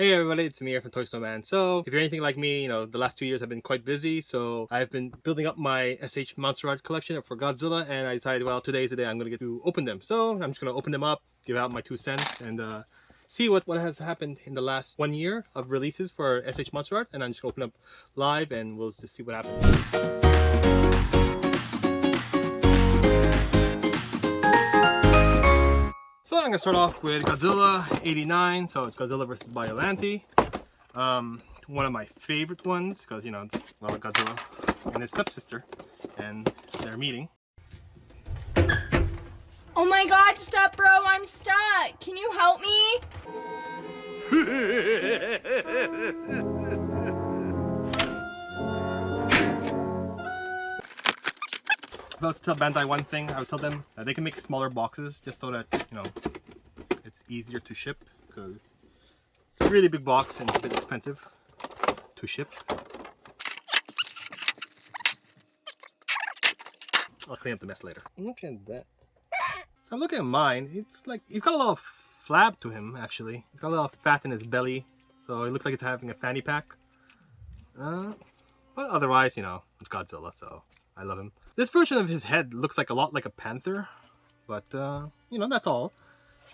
Hey everybody, it's me here from Toy Snowman. So, if you're anything like me, the last 2 years I've been quite busy, so I've been building up my SH Monsterart collection for Godzilla, and I decided, well, today's the day I'm going to get to open them. So, I'm just going to open them up, give out my 2 cents, and see what has happened in the last 1 year of releases for SH Monsterart, and I'm just going to open up live, and we'll just see what happens. So I'm going to start off with Godzilla 89, so it's Godzilla vs. Biollante. One of my favorite ones, because, it's, well, Godzilla and his stepsister, and they're meeting. Oh my god, stop bro, I'm stuck! Can you help me? If I was to tell Bandai one thing, I would tell them that they can make smaller boxes just so that, it's easier to ship, because it's a really big box and it's a bit expensive to ship. I'll clean up the mess later. Look at that. So I'm looking at mine. It's like, he's got a lot of flab to him, actually. He's got a lot of fat in his belly, so it looks like it's having a fanny pack. But otherwise, it's Godzilla, so I love him. This version of his head looks like a lot like a panther, but, that's all.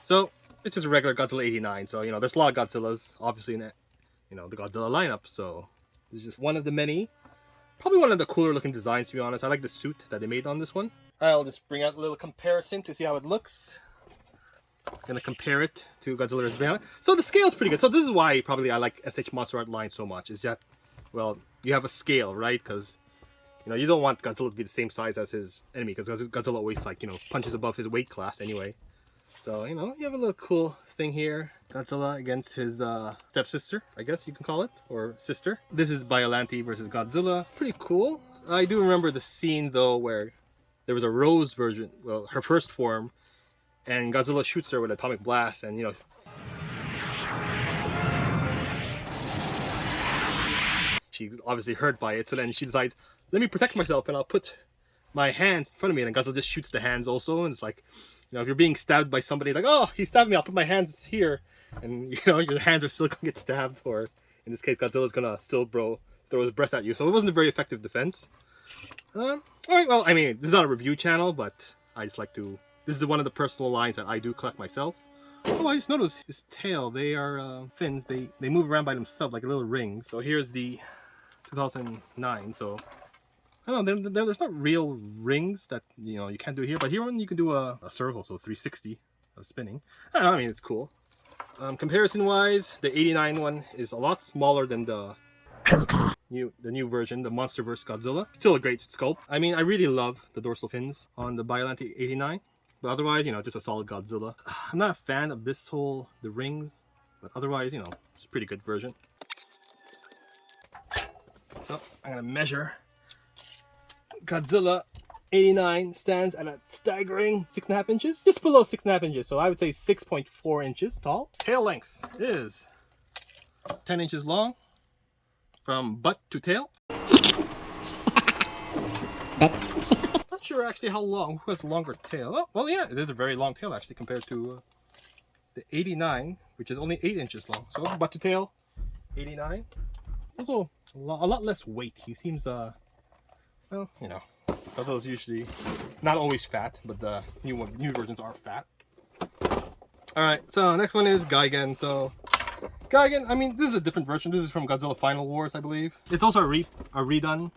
So, it's just a regular Godzilla 89, so, there's a lot of Godzillas, obviously, in the Godzilla lineup, so this is just one of the many. Probably one of the cooler looking designs, to be honest. I like the suit that they made on this one. I'll just bring out a little comparison to see how it looks. Gonna compare it to Godzilla vs. Biollante. So the scale is pretty good. So this is why probably I like SH Monsterart line so much, is that, well, you have a scale, right? Because you don't want Godzilla to be the same size as his enemy, because Godzilla always, like, punches above his weight class anyway. So, you have a little cool thing here. Godzilla against his stepsister, I guess you can call it, or sister. This is Biollante versus Godzilla. Pretty cool. I do remember the scene, though, where there was a Rose version, well, her first form, and Godzilla shoots her with an atomic blast, and, she's obviously hurt by it, so then she decides, let me protect myself, and I'll put my hands in front of me, and then Godzilla just shoots the hands also, and it's like, if you're being stabbed by somebody, like, oh, he stabbed me, I'll put my hands here, and, your hands are still gonna get stabbed, or, in this case, Godzilla's gonna still, throw his breath at you, so it wasn't a very effective defense. Alright, well, I mean, this is not a review channel, but I just like to, this is one of the personal lines that I do collect myself. Oh, I just noticed his tail, they are fins, they move around by themselves like a little ring. So here's the 2009, so I don't know, there's not real rings that, you can't do here, but here one you can do a circle, so 360 of spinning. I don't know, I mean, it's cool. Comparison wise, the 89 one is a lot smaller than the new version, the Monsterverse Godzilla. Still a great sculpt. I mean, I really love the dorsal fins on the Biollante 89, but otherwise, just a solid Godzilla. I'm not a fan of this whole, the rings, but otherwise, it's a pretty good version. So, I'm gonna measure. Godzilla 89 stands at a staggering 6.5 inches, just below 6.5 inches, so I would say 6.4 inches tall. Tail length is 10 inches long, from butt to tail. Not sure actually how long, who has a longer tail. Oh, well, yeah, it is a very long tail actually compared to the 89, which is only 8 inches long. So butt to tail, 89. Also, a lot less weight. He seems, well, Godzilla's usually not always fat, but the new versions are fat. Alright, so next one is Gigan. So Gigan, I mean, this is a different version. This is from Godzilla Final Wars, I believe. It's also a redone.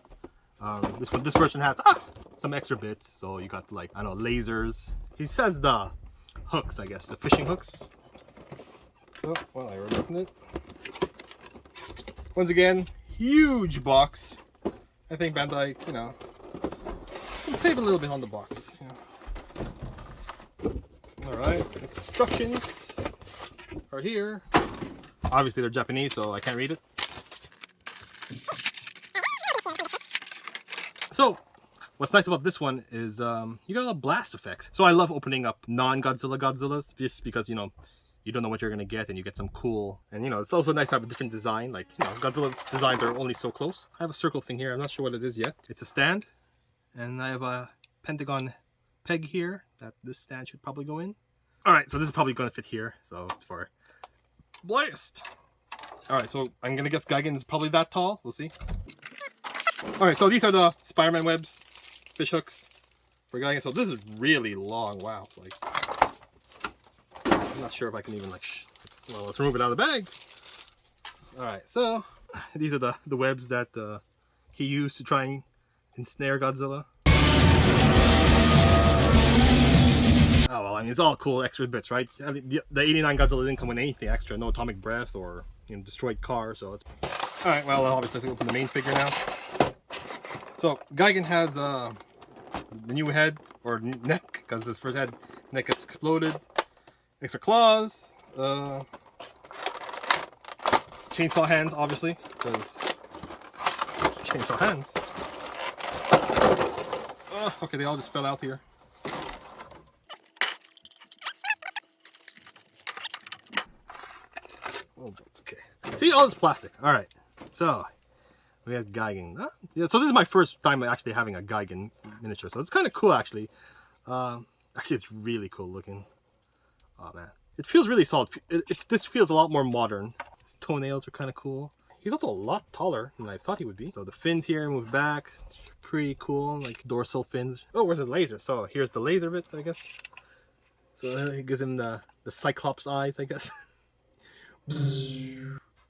This version has some extra bits. So you got, like, I don't know, lasers. He says the hooks, I guess, the fishing hooks. So, well, I opened it. Once again, huge box. I think Bandai, can save a little bit on the box. Alright, instructions are here. Obviously they're Japanese, so I can't read it. So, what's nice about this one is you got a lot of blast effects. So I love opening up non-Godzilla Godzillas, just because, you don't know what you're gonna get, and you get some cool, and it's also nice to have a different design. Like, Godzilla designs are only so close. I have a circle thing here, I'm not sure what it is yet. It's a stand, and I have a pentagon peg here that this stand should probably go in. Alright, so this is probably gonna fit here, so it's for blast. Alright, so I'm gonna guess Gigan's probably that tall. We'll see. Alright, so these are the Spider-Man webs, fish hooks for Gigan. So this is really long. Wow. Like, I'm not sure if I can even like. Well, let's remove it out of the bag. Alright, so these are the webs that he used to try and ensnare Godzilla. Oh well, I mean, it's all cool extra bits, right? I mean, the 89 Godzilla didn't come with anything extra, no atomic breath or destroyed car, so it's... Alright, well, obviously let's open the main figure now. So, Gigan has the new head, or neck, because his first head neck gets exploded. Extra claws, chainsaw hands, obviously, because chainsaw hands. Okay, they all just fell out here. Oh, okay. See, all this plastic. All right, so we have Gigan. Yeah, so this is my first time actually having a Gigan miniature, so it's kind of cool actually. Actually, it's really cool looking. Oh man, it feels really solid. This feels a lot more modern. His toenails are kind of cool. He's also a lot taller than I thought he would be. So the fins here move back. Pretty cool, like dorsal fins. Oh, where's his laser? So here's the laser bit, I guess. So it gives him the Cyclops eyes, I guess.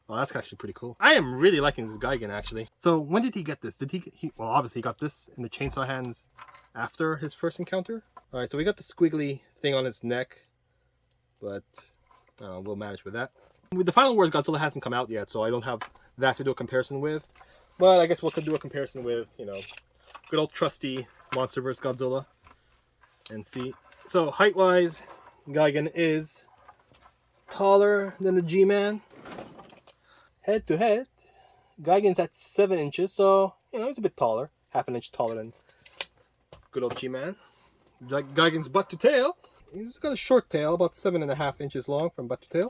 Oh, that's actually pretty cool. I am really liking this Gigan actually. So when did he get this? Did he well, obviously he got this in the chainsaw hands after his first encounter. All right, so we got the squiggly thing on his neck, but we'll manage with that. The Final Wars Godzilla hasn't come out yet, so I don't have that to do a comparison with. But I guess we could do a comparison with, good old trusty Monsterverse Godzilla and see. So height-wise, Gigan is taller than the G-Man. Head to head, Gigan's at 7 inches, so he's a bit taller, half an inch taller than good old G-Man. Like Gigan's butt to tail, he's got a short tail, about 7.5 inches long from butt to tail.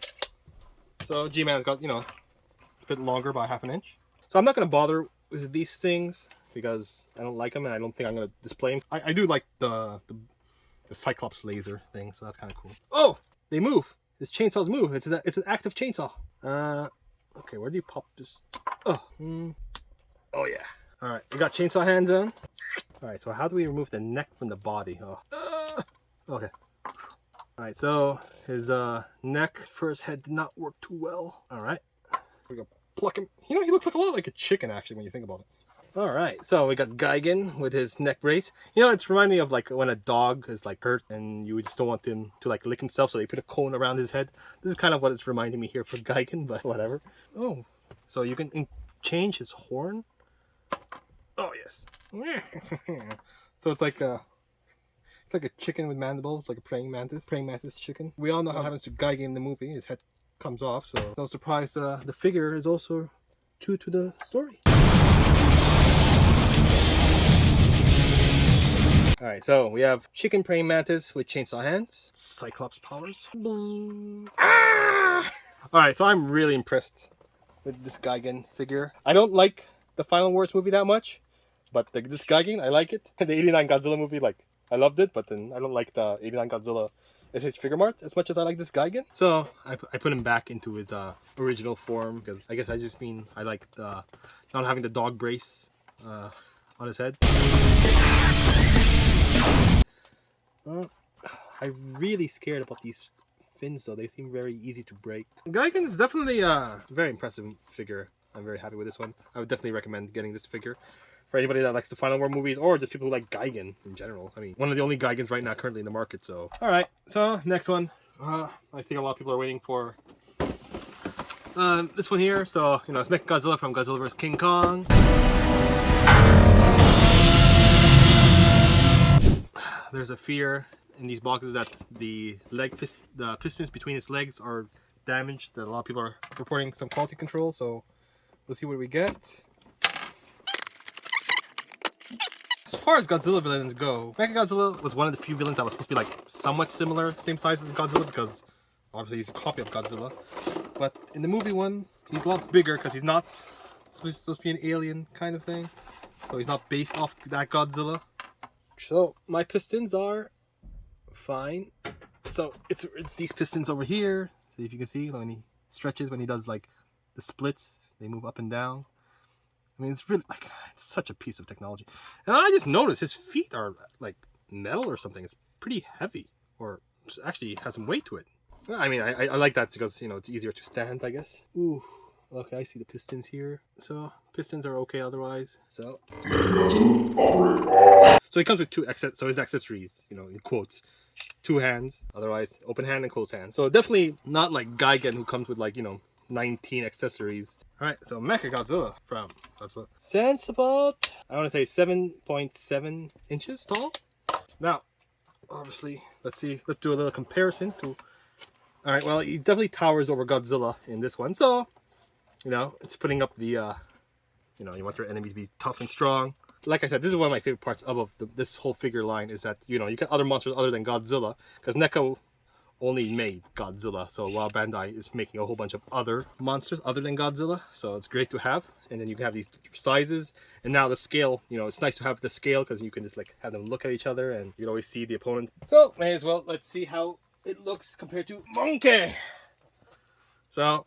So G-Man's got a bit longer by half an inch. So I'm not going to bother with these things because I don't like them and I don't think I'm going to display them. I do like the Cyclops laser thing, so that's kind of cool. Oh, they move. His chainsaws move. It's an active chainsaw. Okay, where do you pop this? Oh, oh yeah. All right, we got chainsaw hands on. All right, so how do we remove the neck from the body? Oh, okay. All right, so his neck first head did not work too well. All right, we go pluck him. He looks like a lot like a chicken actually when you think about it. All right, so we got Gigan with his neck brace. It's reminding me of like when a dog is like hurt and you just don't want him to like lick himself, so they put a cone around his head. This is kind of what it's reminding me here for Gigan, but whatever. Oh, so you can change his horn. Oh yes. So it's like a chicken with mandibles, like a praying mantis chicken. We all know how it happens to Gigan in the movie. His head comes off, so no surprise. The figure is also true to the story. Alright, so we have chicken praying mantis with chainsaw hands. Cyclops powers. Ah! Alright, so I'm really impressed with this Gigan figure. I don't like the Final Wars movie that much, but this Gigan, I like it. The 89 Godzilla movie, I loved it, but then I don't like the 89 Godzilla SH Figure Mart as much as I like this Gigan. So I put him back into his original form, because I guess I like the not having the dog brace on his head. I'm really scared about these fins though. They seem very easy to break. Gigan is definitely a very impressive figure. I'm very happy with this one. I would definitely recommend getting this figure for anybody that likes the Final War movies or just people who like Gigan in general. I mean, one of the only Gigans right now currently in the market, so. Alright, so next one. I think a lot of people are waiting for this one here. So, it's MechaGodzilla from Godzilla vs. King Kong. There's a fear in these boxes that the pistons between its legs are damaged. That a lot of people are reporting some quality control, so we'll see what we get. As far as Godzilla villains go, MechaGodzilla was one of the few villains that was supposed to be somewhat similar, same size as Godzilla, because obviously he's a copy of Godzilla. But in the movie one, he's a lot bigger because he's not supposed to be an alien kind of thing. So he's not based off that Godzilla. So my pistons are fine. So it's these pistons over here. See if you can see when he stretches, when he does the splits, they move up and down. I mean, it's really like, it's such a piece of technology. And I just noticed his feet are like metal or something. It's pretty heavy, or actually has some weight to it. I mean, I like that because, you know, it's easier to stand, I guess. Ooh, okay, I see the pistons here. So pistons are okay otherwise. So he comes with two so his accessories, you know, in quotes, 2 hands, otherwise open hand and closed hand. So definitely not like Gigan, who comes with like, you know, 19 accessories. All right, so MechaGodzilla from Godzilla. Stands about, I want to say 7.7 inches tall. Now, obviously, let's do a little comparison to. All right, well, he definitely towers over Godzilla in this one. So, you know, it's putting up the, you know, you want your enemy to be tough and strong. Like I said, this is one of my favorite parts of this whole figure line, is that, you know, you get other monsters other than Godzilla, because Neca only made Godzilla. So while Bandai is making a whole bunch of other monsters other than Godzilla, so it's great to have. And then you can have these sizes, and now the scale, you know, it's nice to have the scale because you can just like have them look at each other and you can always see the opponent. So may as well, let's see how it looks compared to Monkey. So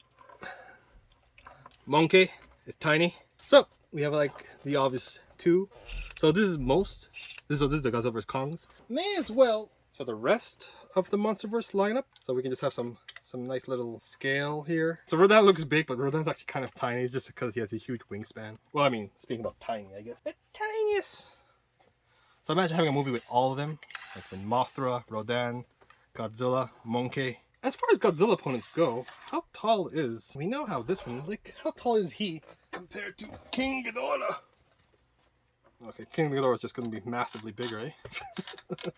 Monkey is tiny. So we have like the obvious 2. So this is most. This is the Godzilla vs. Kongs. May as well. So the rest of the Monsterverse lineup. So we can just have some nice little scale here. So Rodan looks big, but Rodan's actually kind of tiny. It's just because he has a huge wingspan. Well, I mean, speaking about tiny, I guess. The tiniest. So imagine having a movie with all of them. Like with Mothra, Rodan, Godzilla, Monkey. As far as Godzilla opponents go, how tall is... We know how this one... Like, how tall is he compared to King Ghidorah? Okay, King Ghidorah is just going to be massively bigger, eh? Because,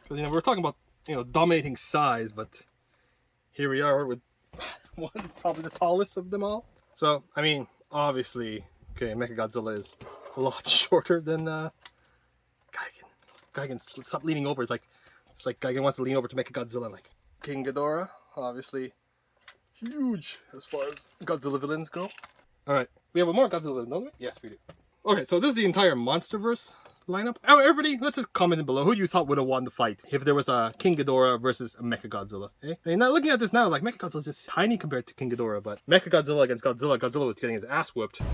you know, we're talking about, you know, dominating size, but here we are with one, probably the tallest of them all. So, I mean, obviously, okay, MechaGodzilla is a lot shorter than Gigan. Gigan, stop leaning over. It's like Gigan wants to lean over to MechaGodzilla. Like King Ghidorah, obviously huge as far as Godzilla villains go. All right, we have one more Godzilla villain, don't we? Yes, we do. Okay, so this is the entire Monsterverse lineup. Oh, everybody, let's just comment below who you thought would have won the fight if there was a King Ghidorah versus a MechaGodzilla. Eh? I mean, now looking at this now, like MechaGodzilla is just tiny compared to King Ghidorah, but MechaGodzilla against Godzilla, Godzilla was getting his ass whooped. I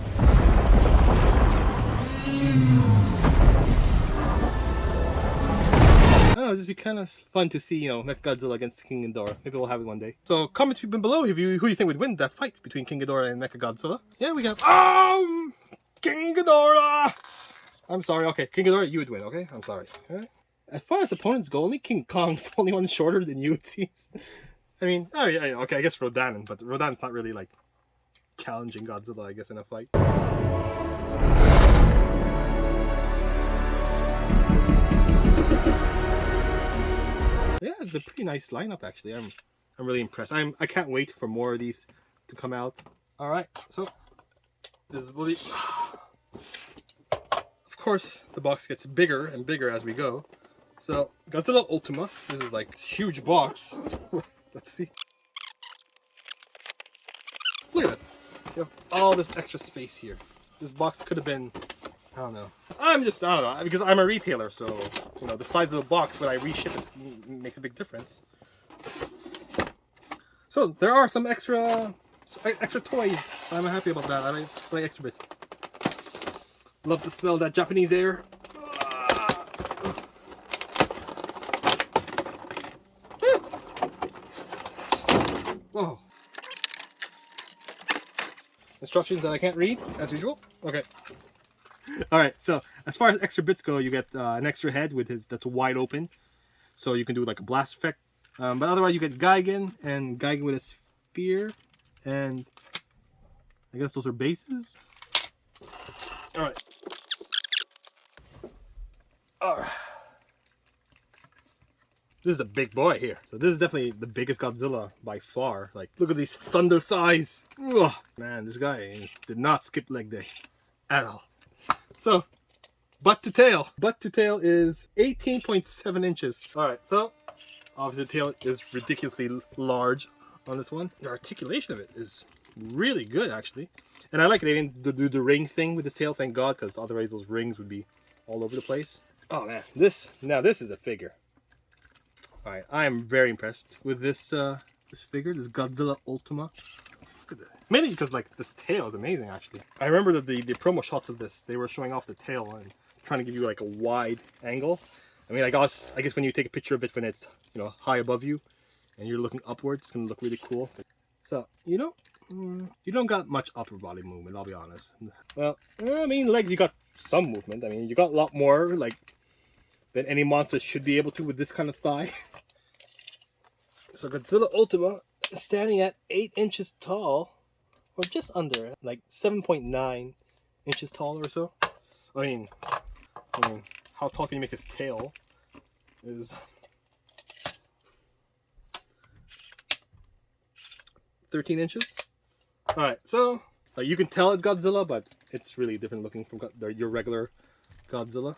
don't know, it'd just be kind of fun to see, you know, MechaGodzilla against King Ghidorah. Maybe we'll have it one day. So comment below who you think would win that fight between King Ghidorah and MechaGodzilla. Yeah, we got King Ghidorah. I'm sorry. Okay, King Ghidorah, you would win. Okay, I'm sorry. All right. As far as opponents go, only King Kong's the only one shorter than you, it seems. I mean, oh yeah, okay, I guess Rodan, but Rodan's not really like challenging Godzilla, I guess, in a fight. Yeah, it's a pretty nice lineup actually. I'm really impressed. I can't wait for more of these to come out. All right, so this is really. Of course, the box gets bigger and bigger as we go. So Godzilla Ultima. This is like this huge box. Let's see. Look at this. You have all this extra space here. This box could have been, I don't know. I don't know, because I'm a retailer, so, you know, the size of the box when I reship it makes a big difference. So there are some extra toys, so I'm happy about that. I like extra bits. Love to smell that Japanese air. Whoa. Instructions that I can't read, as usual. Okay. Alright, so as far as extra bits go, you get an extra head with that's wide open. So you can do like a blast effect. But otherwise you get Gigan, and Gigan with a spear. And I guess those are bases. Alright. Alright. This is the big boy here. So this is definitely the biggest Godzilla by far. Like, look at these thunder thighs. Ugh. Man, this guy did not skip leg day at all. So, butt to tail. Butt to tail is 18.7 inches. Alright, so obviously the tail is ridiculously large on this one. The articulation of it is really good, actually. And I like they didn't do the ring thing with the tail, thank God, because otherwise those rings would be all over the place. Oh man, this is a figure. Alright, I am very impressed with this this figure, this Godzilla Ultima. Look at that. Mainly because like this tail is amazing actually. I remember that the promo shots of this, they were showing off the tail and trying to give you like a wide angle. I mean, I guess when you take a picture of it when it's, you know, high above you and you're looking upwards, it's gonna look really cool. So, you know, you don't got much upper body movement, I'll be honest. Well, I mean, legs, you got some movement. I mean, you got a lot more like than any monster should be able to with this kind of thigh. So Godzilla Ultima is standing at 8 inches tall, or just under, like 7.9 inches tall or so. I mean, how tall can you make his tail? Is 13 inches. All right, so you can tell it's Godzilla, but it's really different looking from your regular Godzilla.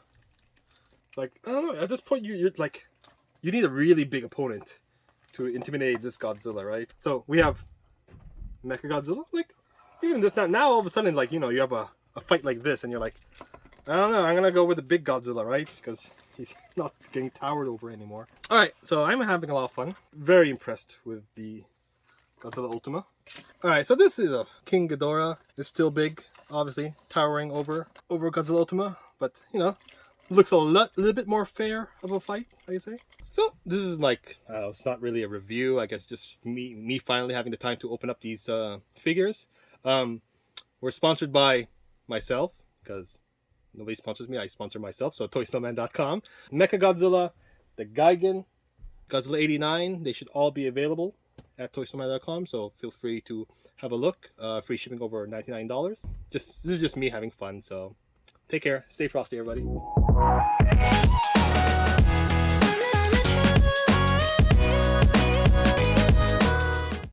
Like, I don't know. At this point, you're like, you need a really big opponent to intimidate this Godzilla, right? So we have MechaGodzilla. Like, even this now all of a sudden, like, you know, you have a fight like this, and you're like, I don't know, I'm gonna go with the big Godzilla, right? Because he's not getting towered over anymore. All right, so I'm having a lot of fun. Very impressed with the Godzilla Ultima. All right, so this is a King Ghidorah. It's still big, obviously, towering over Godzilla Ultima, but you know, looks a little bit more fair of a fight, I say. So this is like, it's not really a review. I guess just me finally having the time to open up these figures. We're sponsored by myself because nobody sponsors me. I sponsor myself. So toysnowman.com. MechaGodzilla, the Gigan, Godzilla 89. They should all be available at toysnowman.com. So feel free to have a look. Free shipping over $99. This is just me having fun. So take care. Stay frosty, everybody.